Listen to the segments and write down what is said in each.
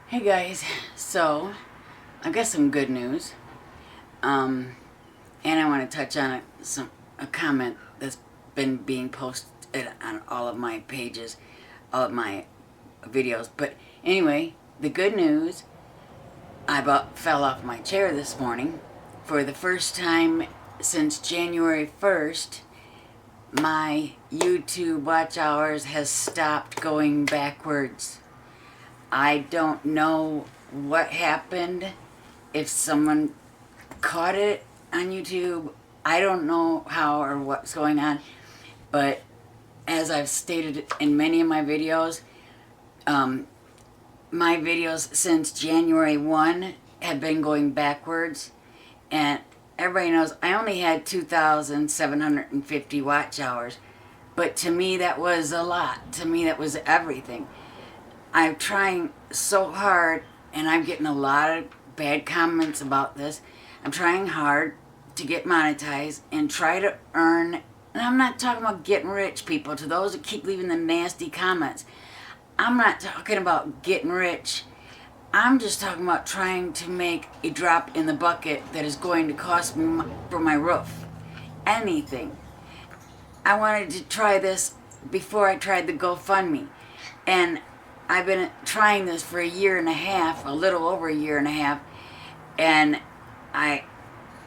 Hey guys, so I've got some good news, and I want to touch on a comment that's been being posted on all of my pages, all of my videos. But anyway, the good news: I about fell off my chair this morning. For the first time since January 1st, my YouTube watch hours has stopped going backwards. I don't know what happened, if someone caught it on YouTube. I don't know how or what's going on, but as I've stated in many of my videos, my videos since January 1 have been going backwards, and everybody knows I only had 2,750 watch hours, but to me that was a lot. To me that was everything. I'm trying so hard, and I'm getting a lot of bad comments about this. I'm trying hard to get monetized and try to earn, and I'm not talking about getting rich, people. To those that keep leaving the nasty comments, I'm not talking about getting rich. I'm just talking about trying to make a drop in the bucket that is going to cost me for my roof. Anything. I wanted to try this before I tried the GoFundMe, and I've been trying this for a year and a half, a little over a year and a half, and I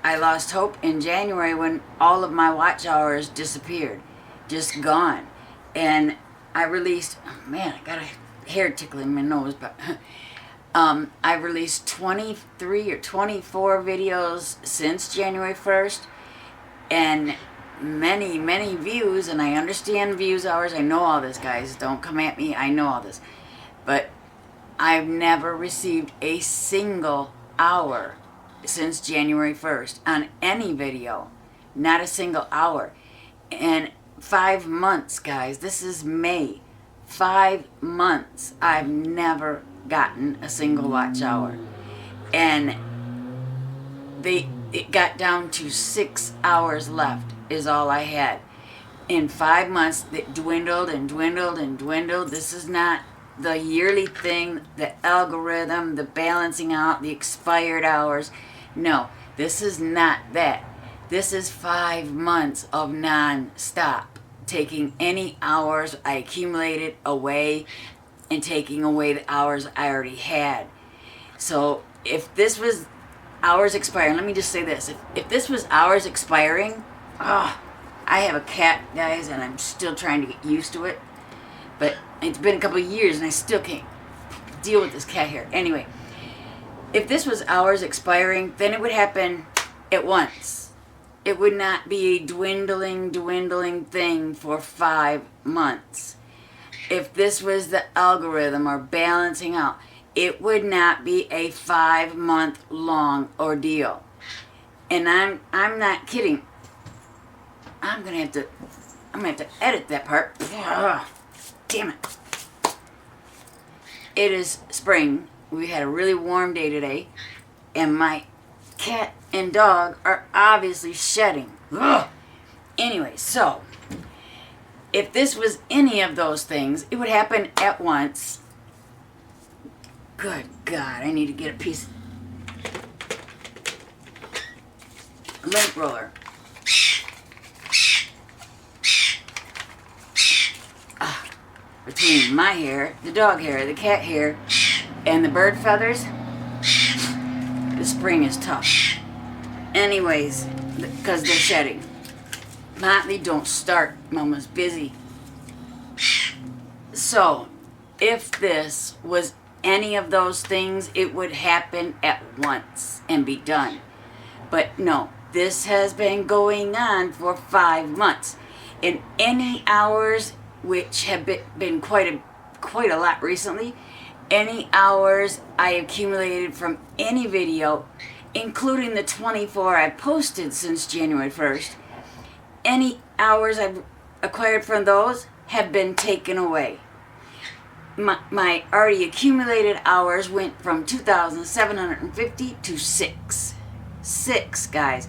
lost hope in January when all of my watch hours disappeared, just gone. And I released, oh man, I got a hair tickling my nose, but I released 23 or 24 videos since January 1st, and many views, and I understand views hours. I know all this, guys. Don't come at me. I know all this. But I've never received a single hour since January 1st on any video. Not a single hour. And 5 months, guys. This is May. 5 months. I've never gotten a single watch hour. And it got down to 6 hours left is all I had. In 5 months, it dwindled and dwindled and dwindled. This is not the yearly thing, the algorithm, the balancing out, the expired hours. No, this is not that. This is 5 months of non-stop. Taking any hours I accumulated away and taking away the hours I already had. So if this was hours expiring, let me just say this. If this was hours expiring, I have a cat, guys, and I'm still trying to get used to it. But it's been a couple of years and I still can't deal with this cat hair. Anyway, if this was hours expiring, then it would happen at once. It would not be a dwindling thing for 5 months. If this was the algorithm or balancing out, it would not be a 5-month long ordeal. And I'm not kidding. I'm gonna have to edit that part. Damn it. It is spring. We had a really warm day today, and my cat and dog are obviously shedding. Ugh. Anyway, so if this was any of those things, it would happen at once. Good God, I need to get a piece of lint roller. Between my hair, the dog hair, the cat hair, and the bird feathers, the spring is tough. Anyways, because they're shedding. Motley, don't start. Mama's busy. So, if this was any of those things, it would happen at once and be done. But no, this has been going on for 5 months. In any hours, which have been quite a lot recently, any hours I accumulated from any video, including the 24 I posted since January 1st, any hours I've acquired from those have been taken away. My already accumulated hours went from 2,750 to 6. 6, guys.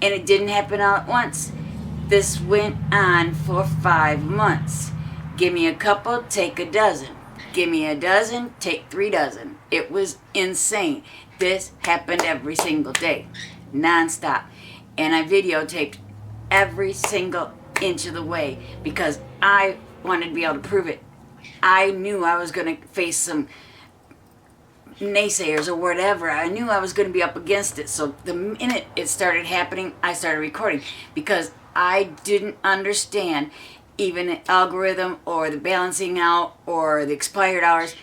And it didn't happen all at once. This went on for 5 months. Give me a couple, take a dozen. Give me a dozen, take 3 dozen. It was insane. This happened every single day, nonstop. And I videotaped every single inch of the way because I wanted to be able to prove it. I knew I was going to face some naysayers or whatever. I knew I was going to be up against it. So the minute it started happening, I started recording because I didn't understand even the algorithm or the balancing out or the expired hours.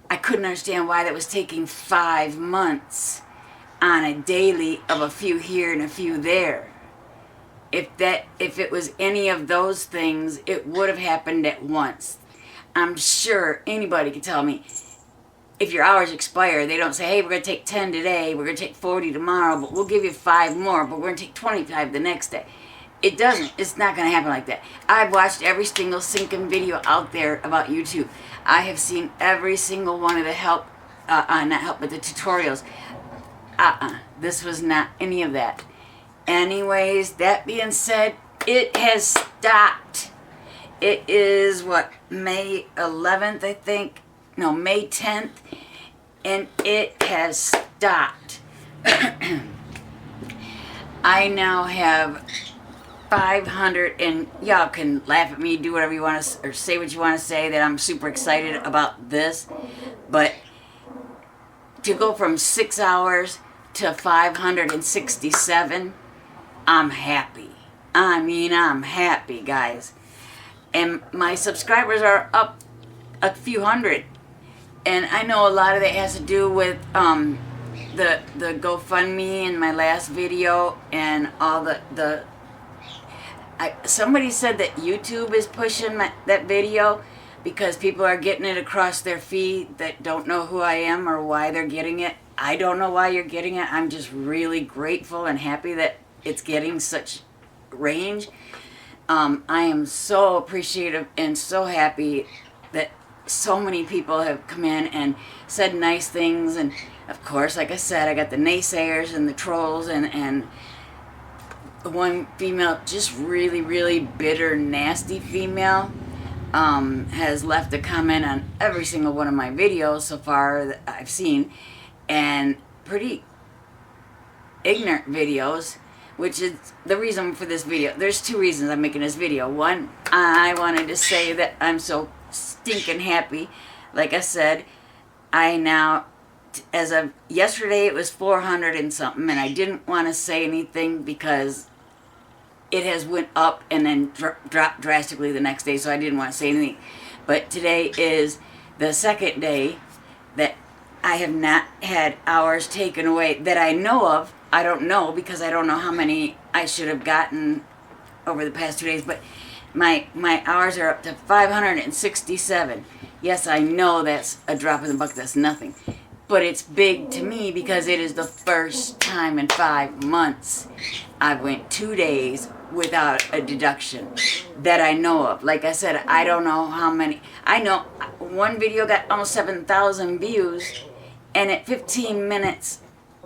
I couldn't understand why that was taking 5 months on a daily of a few here and a few there. If it was any of those things, it would have happened at once. I'm sure anybody could tell me if your hours expire, they don't say, hey, we're going to take 10 today, we're going to take 40 tomorrow, but we'll give you 5 more, but we're going to take 25 the next day. It doesn't. It's not going to happen like that. I've watched every single sinking video out there about YouTube. I have seen every single one of the not help, but the tutorials. This was not any of that. Anyways, that being said, it has stopped. It is, May 11th, I think? No, May 10th. And it has stopped. I now have 500, and y'all can laugh at me, do whatever you want to, or say what you want to say, that I'm super excited about this. But to go from 6 hours to 567, I'm happy. I mean, I'm happy, guys. And my subscribers are up a few hundred. And I know a lot of that has to do with the GoFundMe in my last video and all somebody said that YouTube is pushing that video because people are getting it across their feed that don't know who I am or why they're getting it. I don't know why you're getting it. I'm just really grateful and happy that it's getting such range. I am so appreciative and so happy that so many people have come in and said nice things. And of course, like I said, I got the naysayers and the trolls and the one female, just really, really bitter, nasty female, has left a comment on every single one of my videos so far that I've seen, and pretty ignorant videos, which is the reason for this video. There's 2 reasons I'm making this video. One, I wanted to say that I'm so stinking happy. Like I said, I now, as of yesterday, it was 400 and something, and I didn't want to say anything because it has went up and then dropped drastically the next day, so I didn't want to say anything. But today is the second day that I have not had hours taken away that I know of. I don't know because I don't know how many I should have gotten over the past 2 days, but my hours are up to 567. Yes, I know that's a drop in the bucket. That's nothing. But it's big to me because it is the first time in 5 months I've went 2 days without a deduction that I know of. Like I said, I don't know how many. I know one video got almost 7,000 views, and at 15 minutes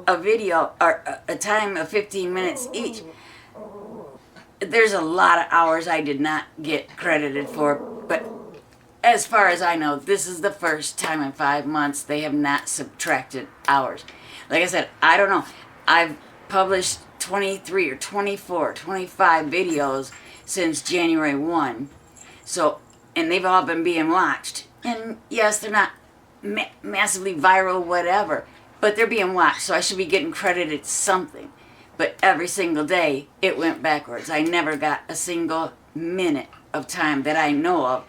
a video, or a time of 15 minutes each, there's a lot of hours I did not get credited for. But as far as I know, this is the first time in 5 months they have not subtracted hours. Like I said, I don't know. I've published 23 or 24, 25 videos since January 1. So, and they've all been being watched. And yes, they're not massively viral, whatever, but they're being watched, so I should be getting credited something. But every single day, it went backwards. I never got a single minute of time that I know of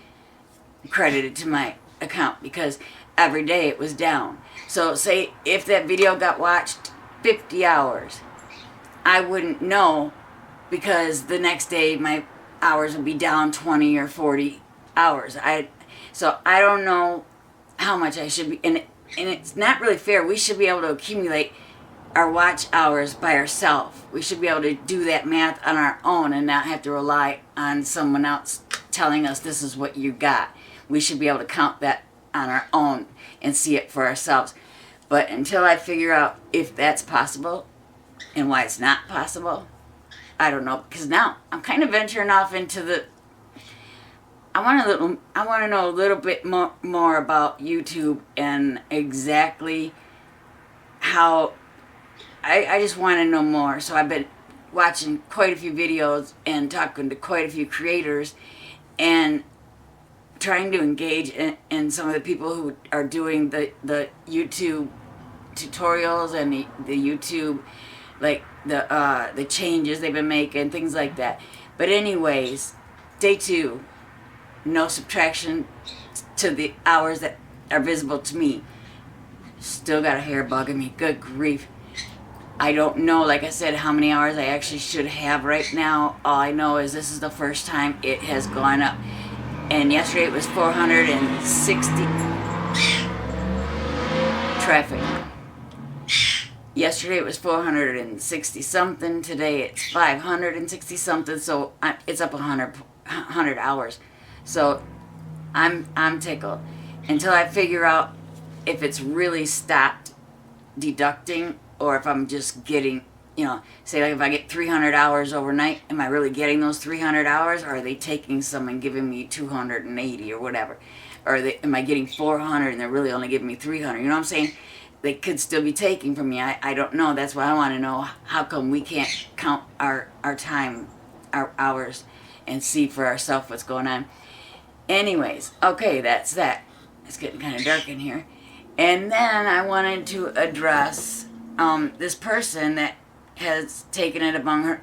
credited to my account because every day it was down. So say if that video got watched 50 hours, I wouldn't know because the next day my hours would be down 20 or 40 hours. So I don't know how much I should be, and it's not really fair. We should be able to accumulate our watch hours by ourselves. We should be able to do that math on our own and not have to rely on someone else telling us this is what you got. We should be able to count that on our own and see it for ourselves. But until I figure out if that's possible and why it's not possible, I don't know. Because now I'm kind of venturing off into I want to know a little bit more about YouTube and exactly how. I just want to know more. So I've been watching quite a few videos and talking to quite a few creators and trying to engage in some of the people who are doing the YouTube tutorials and the YouTube, like the changes they've been making, things like that. But anyways, day 2, no subtraction to the hours that are visible to me. Still got a hair bugging me. Good grief. I don't know, like I said, how many hours I actually should have right now. All I know is this is the first time it has gone up. And yesterday it was 460 traffic. Yesterday it was 460 something. Today it's 560 something. So it's up 100 hours. So I'm tickled until I figure out if it's really stopped deducting or if I'm just getting, say like if I get 300 hours overnight, am I really getting those 300 hours, or are they taking some and giving me 280 or whatever? Or am I getting 400 and they're really only giving me 300? You know what I'm saying? They could still be taking from me. I don't know. That's why I want to know, how come we can't count our time, our hours, and see for ourselves what's going on. Anyways, okay, that's that. It's getting kind of dark in here. And then I wanted to address this person that has taken it among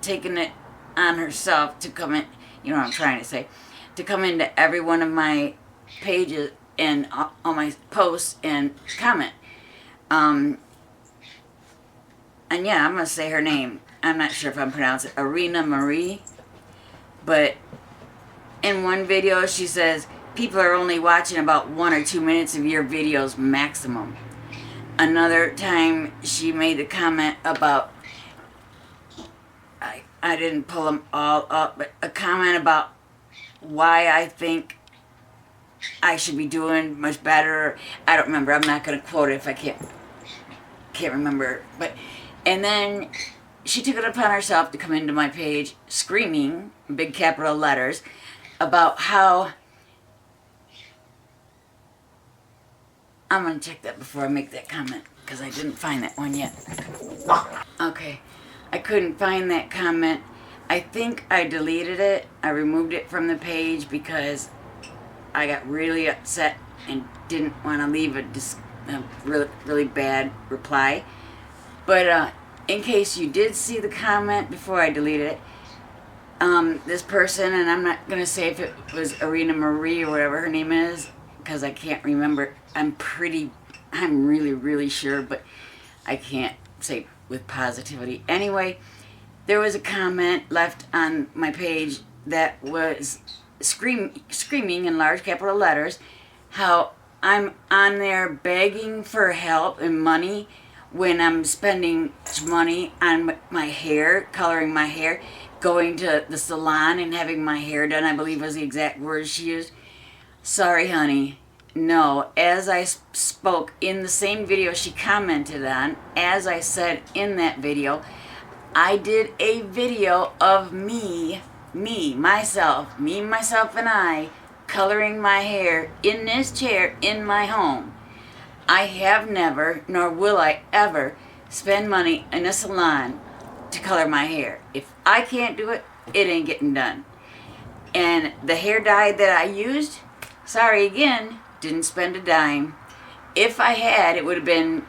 taken it on herself to come in, you know what I'm trying to say, to come into every one of my pages and all my posts and comment. And yeah, I'm going to say her name. I'm not sure if I'm pronouncing it, Arena Marie. But in one video she says, people are only watching about 1 or 2 minutes of your videos maximum. Another time she made the comment about, I didn't pull them all up, but a comment about why I think I should be doing much better. I don't remember. I'm not going to quote it if I can't remember. But and then she took it upon herself to come into my page screaming, big capital letters, about how, I'm going to check that before I make that comment, because I didn't find that one yet. Okay, I couldn't find that comment. I think I deleted it. I removed it from the page because I got really upset and didn't want to leave a really bad reply. But in case you did see the comment before I deleted it, this person, and I'm not going to say if it was Arena Marie or whatever her name is, because I can't remember. I'm really, really sure, but I can't say with positivity. Anyway, there was a comment left on my page that was screaming in large capital letters how I'm on there begging for help and money when I'm spending money on my hair, coloring my hair, going to the salon and having my hair done, I believe was the exact words she used. Sorry, honey. No, as I spoke in the same video she commented on, as I said in that video, I did a video of myself and I, coloring my hair in this chair in my home. I have never, nor will I ever, spend money in a salon to color my hair. If I can't do it, it ain't getting done. And the hair dye that I used, sorry again, didn't spend a dime. If I had, it would have been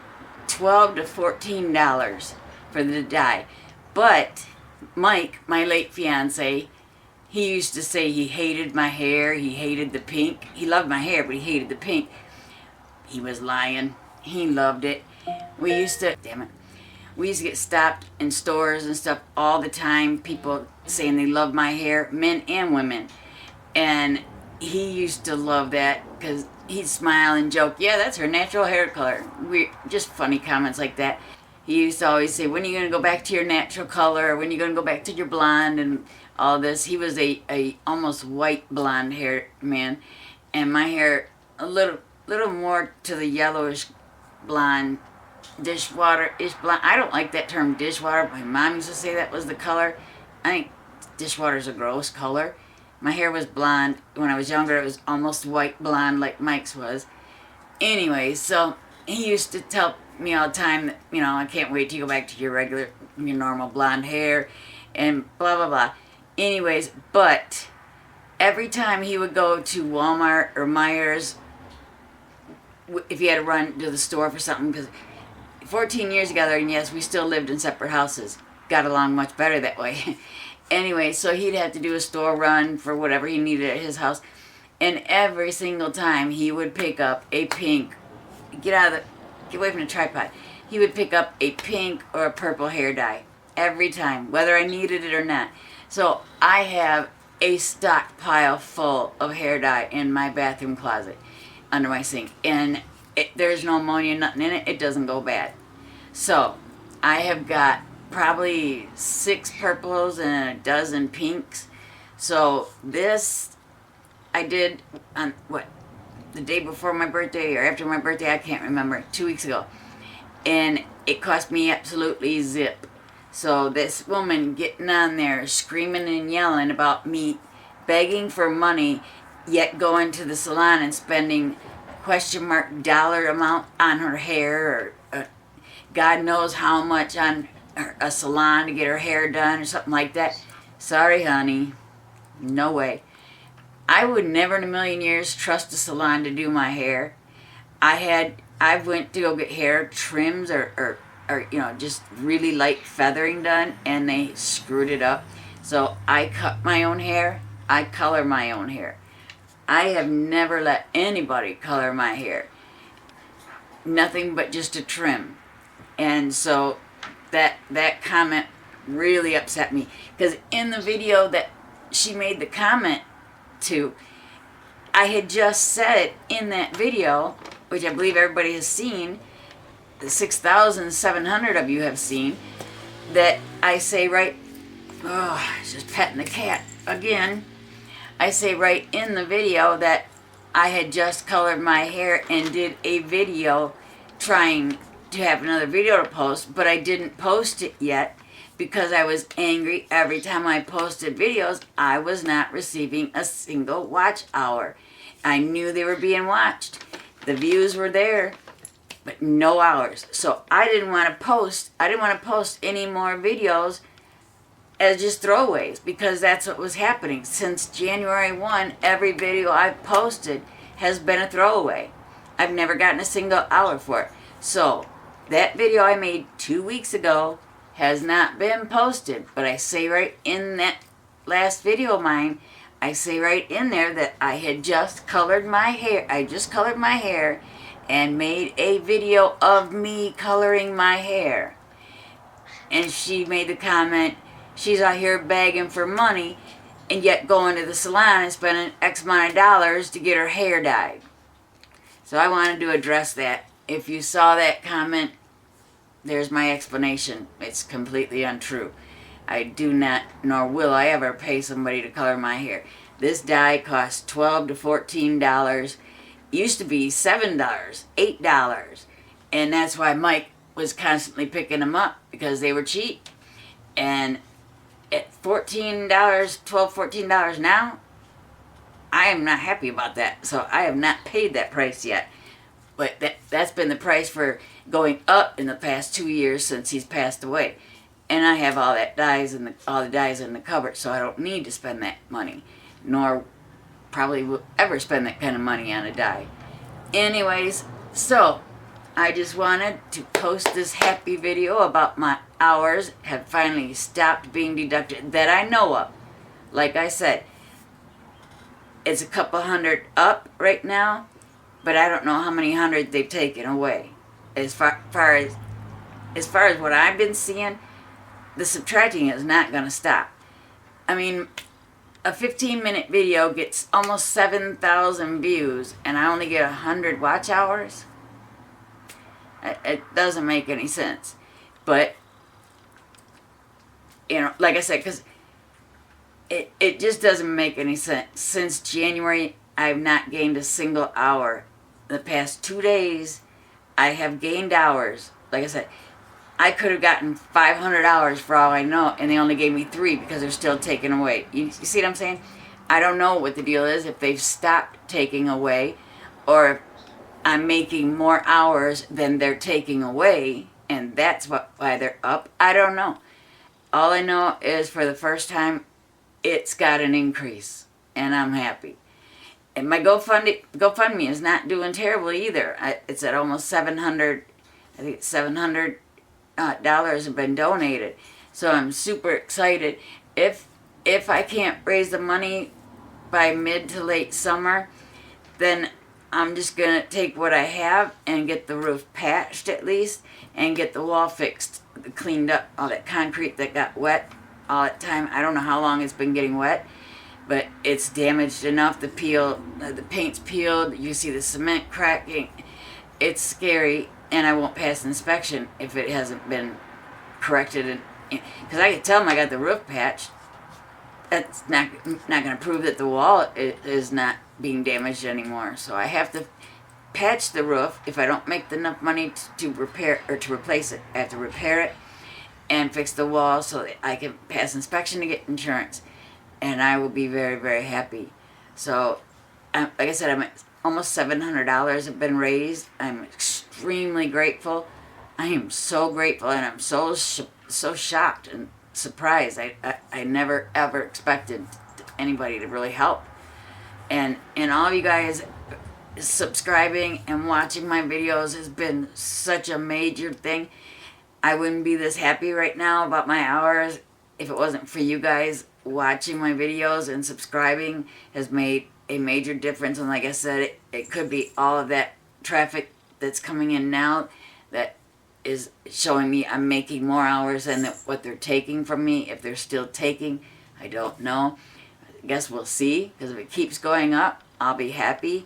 $12 to $14 for the dye. But Mike, my late fiance, he used to say he hated my hair, he hated the pink. He loved my hair, but he hated the pink. He was lying. He loved it. We used to get stopped in stores and stuff all the time, people saying they love my hair, men and women. And he used to love that because he'd smile and joke, yeah, that's her natural hair color. Just funny comments like that. He used to always say, when are you going to go back to your natural color? When are you going to go back to your blonde and all this? He was a almost white blonde hair man. And my hair, a little more to the yellowish blonde, dishwater-ish blonde. I don't like that term dishwater. My mom used to say that was the color. I think dishwater's a gross color. My hair was blonde. When I was younger, it was almost white blonde like Mike's was. Anyway, so he used to tell me all the time that, I can't wait to go back to your normal blonde hair and blah, blah, blah. Anyways, but every time he would go to Walmart or Myers, if he had to run to the store for something, because 14 years together, and yes, we still lived in separate houses. Got along much better that way. Anyway, so he'd have to do a store run for whatever he needed at his house. And every single time he would pick up a pink, get away from the tripod. He would pick up a pink or a purple hair dye. Every time, whether I needed it or not. So I have a stockpile full of hair dye in my bathroom closet under my sink. And there's no ammonia, nothing in it. It doesn't go bad. So I have got probably 6 purples and a dozen pinks. So this I did on the day before my birthday or after my birthday, I can't remember, 2 weeks ago. And it cost me absolutely zip. So this woman getting on there screaming and yelling about me begging for money, yet going to the salon and spending $dollar amount on her hair, or God knows how much on a salon to get her hair done or something like that. Sorry, honey. No way. I would never in a million years trust a salon to do my hair. I went to go get hair trims or just really light feathering done, and they screwed it up. So I cut my own hair. I color my own hair. I have never let anybody color my hair. Nothing but just a trim. And so that comment really upset me, because in the video that she made the comment to, I had just said in that video, which I believe everybody has seen, the 6,700 of you have seen, that I say just petting the cat again. I say right in the video that I had just colored my hair and did a video trying to have another video to post, but I didn't post it yet because I was angry. Every time I posted videos, I was not receiving a single watch hour. I knew they were being watched. The views were there, but no hours. So I didn't want to post. I didn't want to post any more videos as just throwaways, because that's what was happening. Since January 1, every video I've posted has been a throwaway. I've never gotten a single hour for it. So that video I made 2 weeks ago has not been posted, but I say right in that last video of mine, I say right in there that I had just colored my hair. I just colored my hair and made a video of me coloring my hair. And she made the comment, she's out here begging for money and yet going to the salon and spending X amount of dollars to get her hair dyed. So I wanted to address that. If you saw that comment, there's my explanation. It's completely untrue. I do not, nor will I ever pay somebody to color my hair. This dye costs $12 to $14. Used to be $7, $8. And that's why Mike was constantly picking them up, because they were cheap. And at $14, $12, $14 now, I am not happy about that. So I have not paid that price yet. But that's been the price for going up in the past 2 years since he's passed away. And I have all the dyes in the cupboard, so I don't need to spend that money, nor probably will ever spend that kind of money on a dye. Anyways, so I just wanted to post this happy video about my hours have finally stopped being deducted that I know of. Like I said, it's a couple hundred up right now, but I don't know how many hundred they've taken away. As far as what I've been seeing, the subtracting is not going to stop. I mean, a 15-minute video gets almost 7,000 views, and I only get 100 watch hours. It doesn't make any sense. But, like I said, because it just doesn't make any sense. Since January, I've not gained a single hour. The past 2 days, I have gained hours. Like I said, I could have gotten 500 hours for all I know, and they only gave me 3 because they're still taking away. You see what I'm saying? I don't know what the deal is, if they've stopped taking away, or if I'm making more hours than they're taking away, and that's why they're up. I don't know. All I know is for the first time, it's got an increase, and I'm happy. And my GoFundMe is not doing terrible either. It's at almost 700. I think $700 have been donated. So I'm super excited. If I can't raise the money by mid to late summer, then I'm just going to take what I have and get the roof patched at least, and get the wall fixed, cleaned up, all that concrete that got wet all that time. I don't know how long it's been getting wet, but it's damaged enough. The paint's peeled. You see the cement cracking. It's scary, and I won't pass inspection if it hasn't been corrected. Because I can tell them I got the roof patched. That's not going to prove that the wall is not being damaged anymore. So I have to patch the roof. If I don't make enough money to repair or to replace it, I have to repair it and fix the wall so that I can pass inspection to get insurance. And I will be very, very happy. So, like I said, I'm at almost $700 have been raised. I'm extremely grateful. I am so grateful, and I'm so shocked and surprised. I never ever expected anybody to really help. And all of you guys subscribing and watching my videos has been such a major thing. I wouldn't be this happy right now about my hours if it wasn't for you guys. Watching my videos and subscribing has made a major difference. And like I said, it could be all of that traffic that's coming in now that is showing me I'm making more hours than what they're taking from me. If they're still taking, I don't know. I guess we'll see, because if it keeps going up, I'll be happy.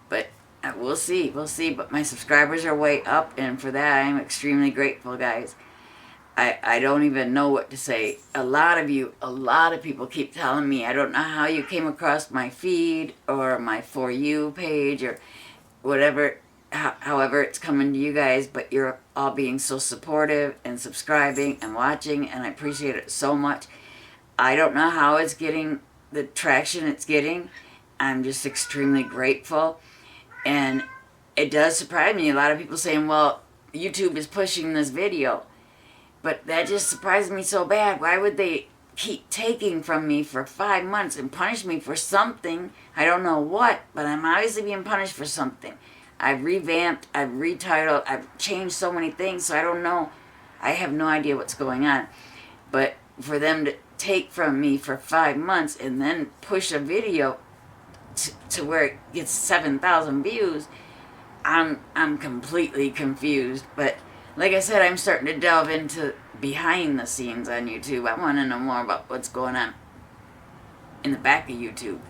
But we'll see. But my subscribers are way up, and for that I'm extremely grateful, guys. I don't even know what to say. A lot of people keep telling me, I don't know how you came across my feed or my For You page or whatever, however it's coming to you guys, but you're all being so supportive and subscribing and watching, and I appreciate it so much. I don't know how it's getting the traction it's getting. I'm just extremely grateful, and it does surprise me. A lot of people saying, well, YouTube is pushing this video. But that just surprised me so bad. Why would they keep taking from me for 5 months and punish me for something? I don't know what, but I'm obviously being punished for something. I've revamped, I've retitled, I've changed so many things, so I don't know. I have no idea what's going on. But for them to take from me for 5 months and then push a video to where it gets 7,000 views, I'm completely confused. But like I said, I'm starting to delve into behind the scenes on YouTube. I want to know more about what's going on in the back of YouTube.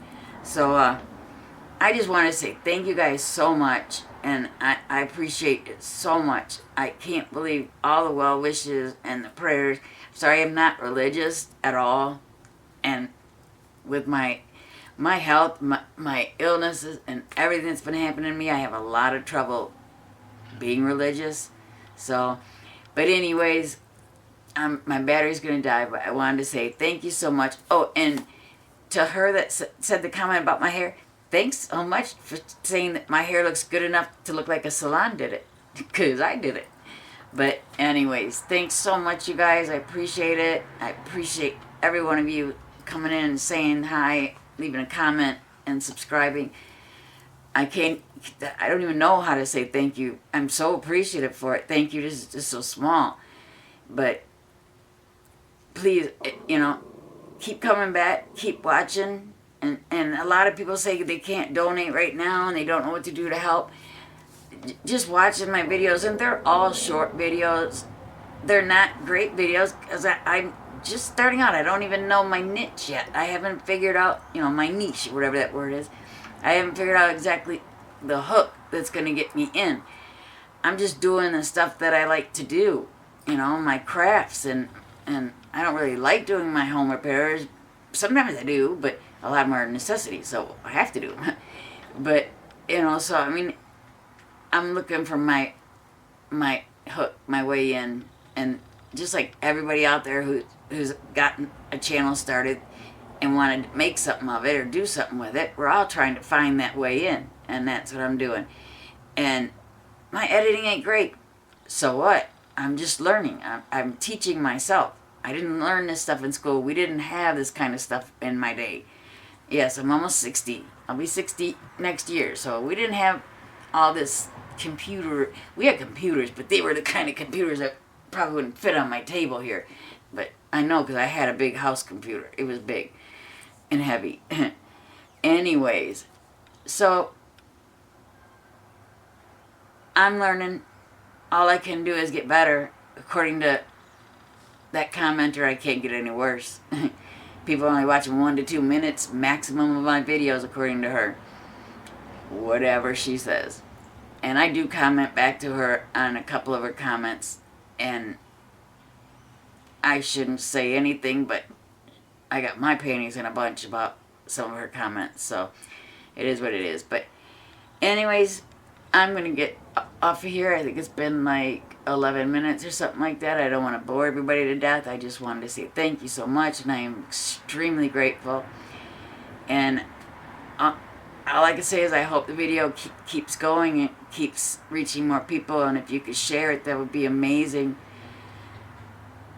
So I just want to say thank you guys so much, and I appreciate it so much. I can't believe all the well wishes and the prayers. Sorry, I'm not religious at all, and with my health, my illnesses, and everything that's been happening to me, I have a lot of trouble being religious. So, but anyways, my battery's going to die, but I wanted to say thank you so much. Oh, and to her that said the comment about my hair, thanks so much for saying that my hair looks good enough to look like a salon did it, because I did it. But anyways, thanks so much, you guys. I appreciate it. I appreciate every one of you coming in and saying hi, leaving a comment, and subscribing. I don't even know how to say thank you. I'm so appreciative for it. Thank you is just so small. But please, keep coming back, keep watching. And a lot of people say they can't donate right now and they don't know what to do to help. Just watching my videos, and they're all short videos. They're not great videos because I'm just starting out. I don't even know my niche yet. I haven't figured out, my niche, whatever that word is. I haven't figured out exactly the hook that's going to get me in. I'm just doing the stuff that I like to do, my crafts, and I don't really like doing my home repairs. Sometimes I do, but a lot of them are necessities, so I have to do them. But, so, I'm looking for my hook, my way in, and just like everybody out there who's gotten a channel started, and want to make something of it or do something with it. We're all trying to find that way in, and that's what I'm doing. And my editing ain't great. So what? I'm just learning. I'm teaching myself. I didn't learn this stuff in school. We didn't have this kind of stuff in my day. Yes, I'm almost 60. I'll be 60 next year. So we didn't have all this computer. We had computers, but they were the kind of computers that probably wouldn't fit on my table here. But I know because I had a big house computer. It was big and heavy. Anyways, so I'm learning. All I can do is get better. According to that commenter, I can't get any worse. People only watching 1 to 2 minutes maximum of my videos, according to her. Whatever she says. And I do comment back to her on a couple of her comments. And I shouldn't say anything, but I got my panties in a bunch about some of her comments. So it is what it is. But anyways, I'm going to get off of here. I think it's been like 11 minutes or something like that. I don't want to bore everybody to death. I just wanted to say thank you so much, and I am extremely grateful. And all I can say is I hope the video keeps going and keeps reaching more people, and if you could share it, that would be amazing.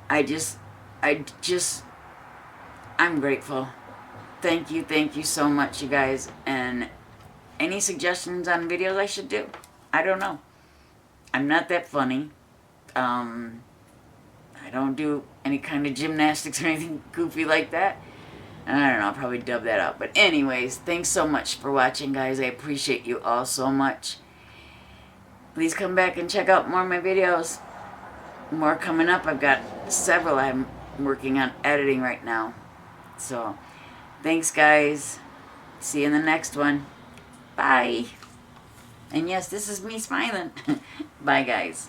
I'm grateful. Thank you so much, you guys. And any suggestions on videos I should do? I don't know. I'm not that funny. I don't do any kind of gymnastics or anything goofy like that. I don't know, I'll probably dub that out. But anyways, thanks so much for watching, guys. I appreciate you all so much. Please come back and check out more of my videos. More coming up. I've got several I'm working on editing right now. So, thanks, guys. See you in the next one. Bye. And yes, this is me smiling. Bye, guys.